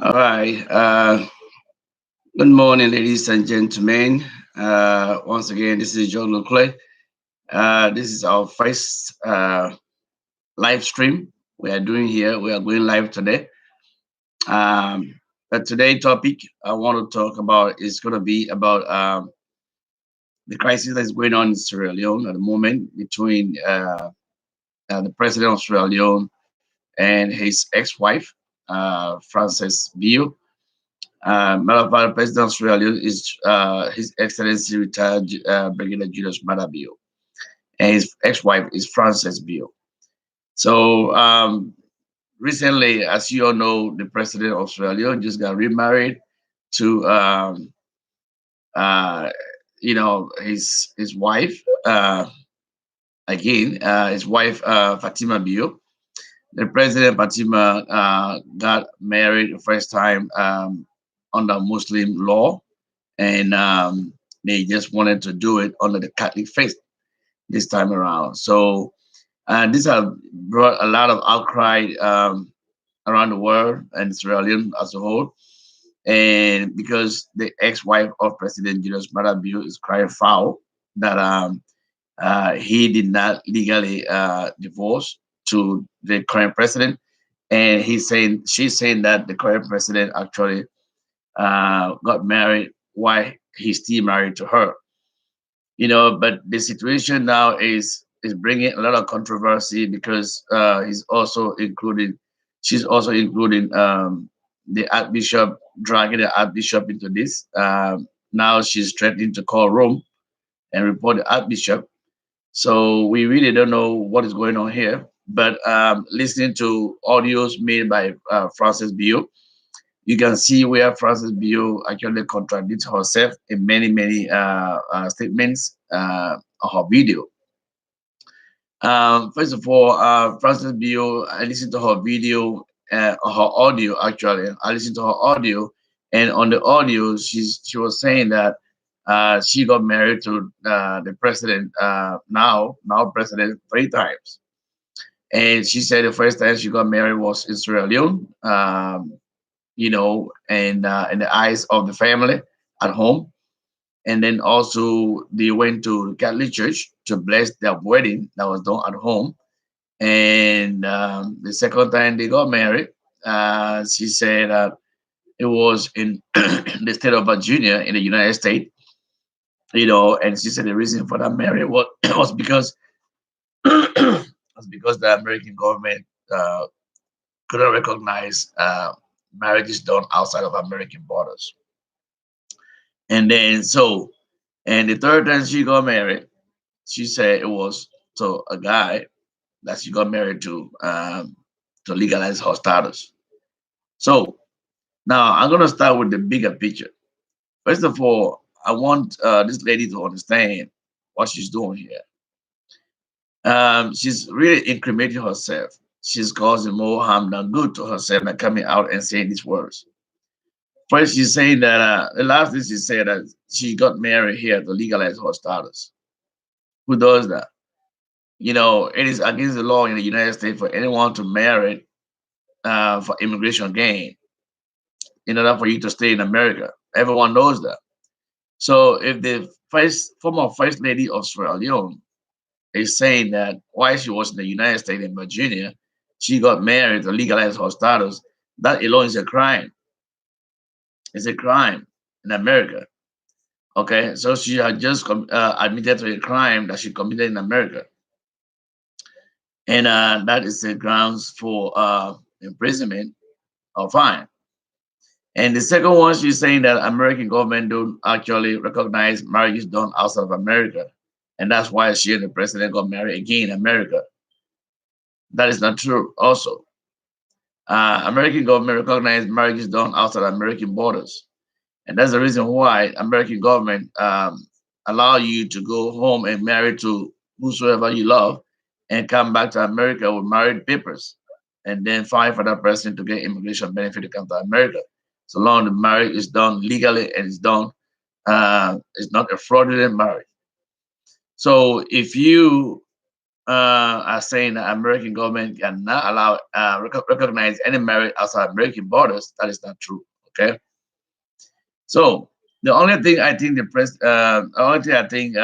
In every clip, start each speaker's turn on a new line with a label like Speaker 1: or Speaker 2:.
Speaker 1: All right. Good morning, ladies and gentlemen. Once again, this is John Luclay. This is our first live stream we are doing here. We are going live today. Um, but today topic I want to talk about is going to be about the crisis that is going on in Sierra Leone at the moment between the president of Sierra Leone and his ex-wife, Frances Bio. Matter of fact, President of Australia is His Excellency retired Brigadier Julius Maada Bio, and his ex-wife is Frances Bio. So recently, as you all know, the President of Australia just got remarried to uh, his wife again, his wife Fatima Bio. The President Fatima got married the first time under Muslim law, and they just wanted to do it under the Catholic faith this time around. So this has brought a lot of outcry around the world and Israeli as a whole. And because the ex-wife of President Julius Maada Bio is crying foul that he did not legally divorce to the current president, and she's saying that the current president actually got married while he's still married to her. But the situation now is bringing a lot of controversy because she's also including the archbishop, dragging the archbishop into this. Now she's threatening to call Rome and report the archbishop. So we really don't know what is going on here. But listening to audios made by Francis Bio, you can see where Frances Bio actually contradicts herself in many statements on her video. First of all, Frances Bio, I listened to her video, her audio actually. I listened to her audio, and on the audio, she was saying that she got married to the president, now president, 3 times. And she said the first time she got married was in Sierra Leone. And in the eyes of the family at home. And then also they went to Catholic Church to bless their wedding that was done at home. And the second time they got married, she said it was in the state of Virginia in the United States. And she said the reason for that marriage was was because was because the American government couldn't recognize marriages done outside of American borders. And then and the third time she got married, she said it was to a guy that she got married to legalize her status. So now I'm gonna start with the bigger picture. First of all, I want this lady to understand what she's doing here. She's really incriminating herself. She's causing more harm than good to herself by coming out and saying these words. First, she's saying that the last thing she said that she got married here to legalize her status. Who does that? It is against the law in the United States for anyone to marry for immigration gain in order for you to stay in America. Everyone knows that. So if the former first lady of Sierra Leone is saying that while she was in the United States in Virginia, she got married to legalize her status, that alone is a crime. It's a crime in America. Okay, so she had just admitted to a crime that she committed in America, and that is the grounds for imprisonment or fine. And the second one, she's saying that American government don't actually recognize marriages done outside of America, and that's why she and the president got married again in America. That is not true. Also, American government recognize marriages done outside American borders, and that's the reason why American government allow you to go home and marry to whosoever you love, and come back to America with married papers, and then fight for that person to get immigration benefit to come to America. So long the marriage is done legally and it's not a fraudulent marriage. So if you are saying that American government cannot allow recognize any marriage outside American borders. That is not true. Okay, so the only thing I think the only thing I think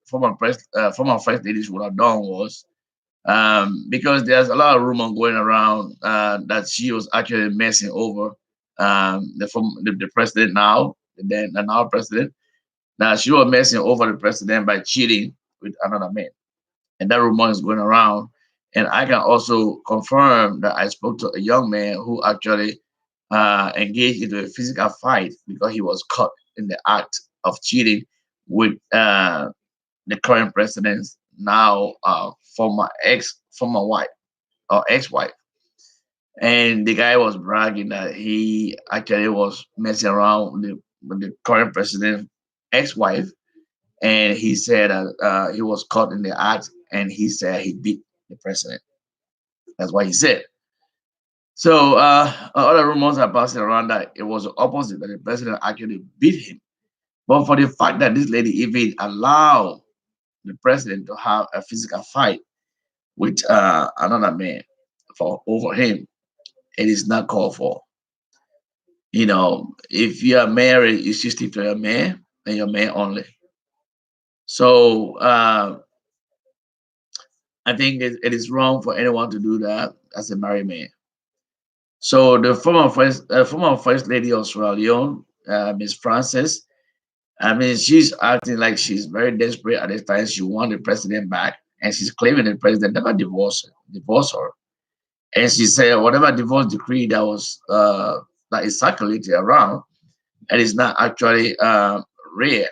Speaker 1: former first ladies would have done was because there's a lot of rumor going around that she was actually messing over the president now, the now president. Now she was messing over the president by cheating with another man, and that rumor is going around. And I can also confirm that I spoke to a young man who actually engaged into a physical fight because he was caught in the act of cheating with the current president's now former wife or ex-wife. And the guy was bragging that he actually was messing around with the current president's ex-wife, and he said that he was caught in the act, and he said he beat the president. That's what he said. So other rumors are passing around that it was the opposite, that the president actually beat him. But for the fact that this lady even allowed the president to have a physical fight with another man for over him, it is not called for. If you are married, you should stick to your man and your man only. So I think it is wrong for anyone to do that as a married man. So the former first lady of Sierra Leone, Miss Frances, I mean, she's acting like she's very desperate at this time. She wants the president back, and she's claiming the president never divorced her. And she said whatever divorce decree that is circulated around, it is not actually real.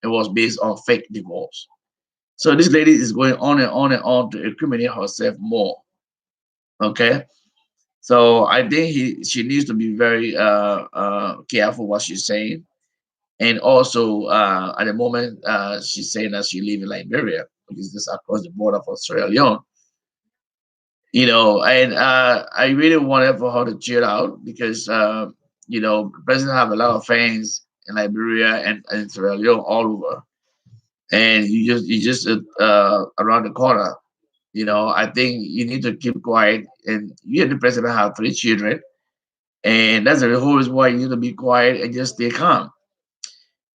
Speaker 1: It was based on fake divorce. So this lady is going on and on and on to incriminate herself more. Okay, so I think she needs to be very careful what she's saying. And also, at the moment, she's saying that she lives in Liberia, which is just across the border from Sierra Leone. And I really wanted for her to chill out because the president have a lot of fans in Liberia and Sierra Leone all over, and you just around the corner. I think you need to keep quiet, and you and the president have three children, and that's the whole reason why you need to be quiet and just stay calm.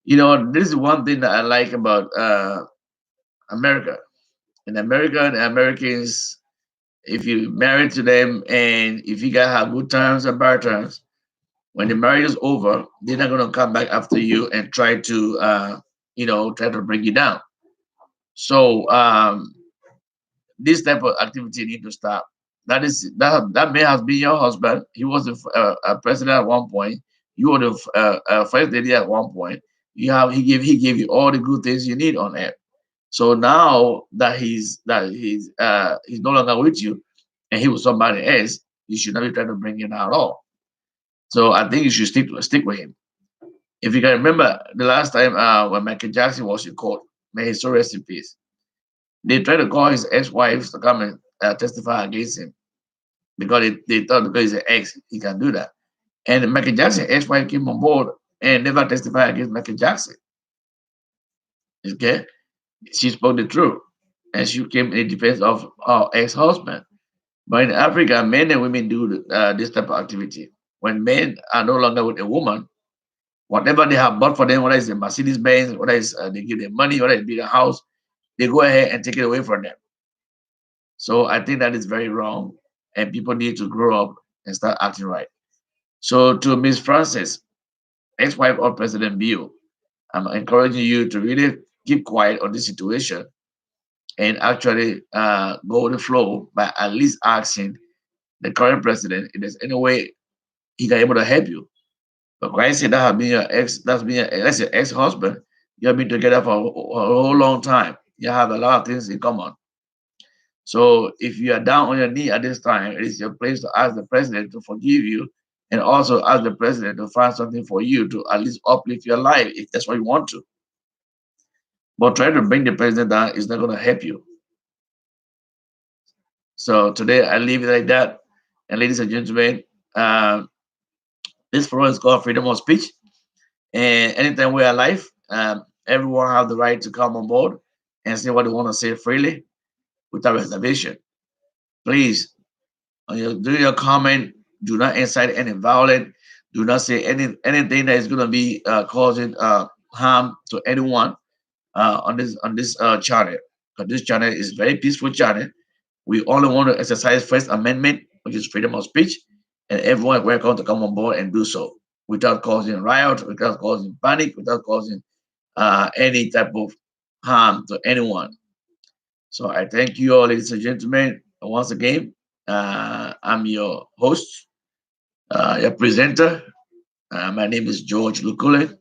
Speaker 1: This is one thing that I like about America. In America, the Americans, if you married to them and if you guys have good terms and bad terms, when the marriage is over, they're not gonna come back after you and try to bring you down. So this type of activity need to stop. That may have been your husband. He was a president at one point. You were the first lady at one point. He gave you all the good things you need on earth. So now that he's no longer with you, and he was somebody else, you should not be trying to bring him down at all. So I think you should stick with him. If you can remember the last time when Michael Jackson was in court, may his soul rest in peace. They tried to call his ex-wives to come and testify against him because they thought because he's an ex, he can do that. And Michael Jackson's ex-wife came on board and never testified against Michael Jackson. Okay, she spoke the truth, and she came in defense of her ex-husband. But in Africa, men and women do this type of activity. When men are no longer with a woman, whatever they have bought for them, whether it's a Mercedes Benz, whether it's they give them money, whether it's build a house, they go ahead and take it away from them. So I think that is very wrong, and people need to grow up and start acting right. So to Miss Francis, ex-wife of President Bill, I'm encouraging you to really keep quiet on this situation and actually go with the flow by at least asking the current president if there's any way he can able to help you. But Christ said that has been your ex, that's your ex-husband. You have been together for a whole long time. You have a lot of things in common. So if you are down on your knee at this time, it is your place to ask the president to forgive you and also ask the president to find something for you to at least uplift your life if that's what you want to. But trying to bring the president down is not going to help you. So today I leave it like that. And ladies and gentlemen, this forum is called freedom of speech. And anytime we're alive, everyone have the right to come on board and say what they want to say freely. without reservation. Please, when you do your comment, do not incite any violence. Do not say anything that is going to be causing harm to anyone on this channel. Because this channel is very peaceful channel. We only want to exercise First Amendment, which is freedom of speech, and everyone is welcome to come on board and do so without causing riot, without causing panic, without causing any type of harm to anyone. So I thank you all, ladies and gentlemen. Once again, I'm your host, your presenter. My name is George Lukule,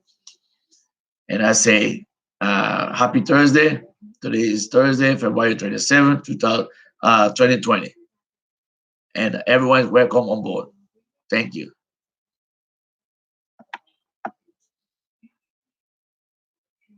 Speaker 1: and I say happy Thursday. Today is Thursday, February 27th, 2020. And everyone is welcome on board. Thank you.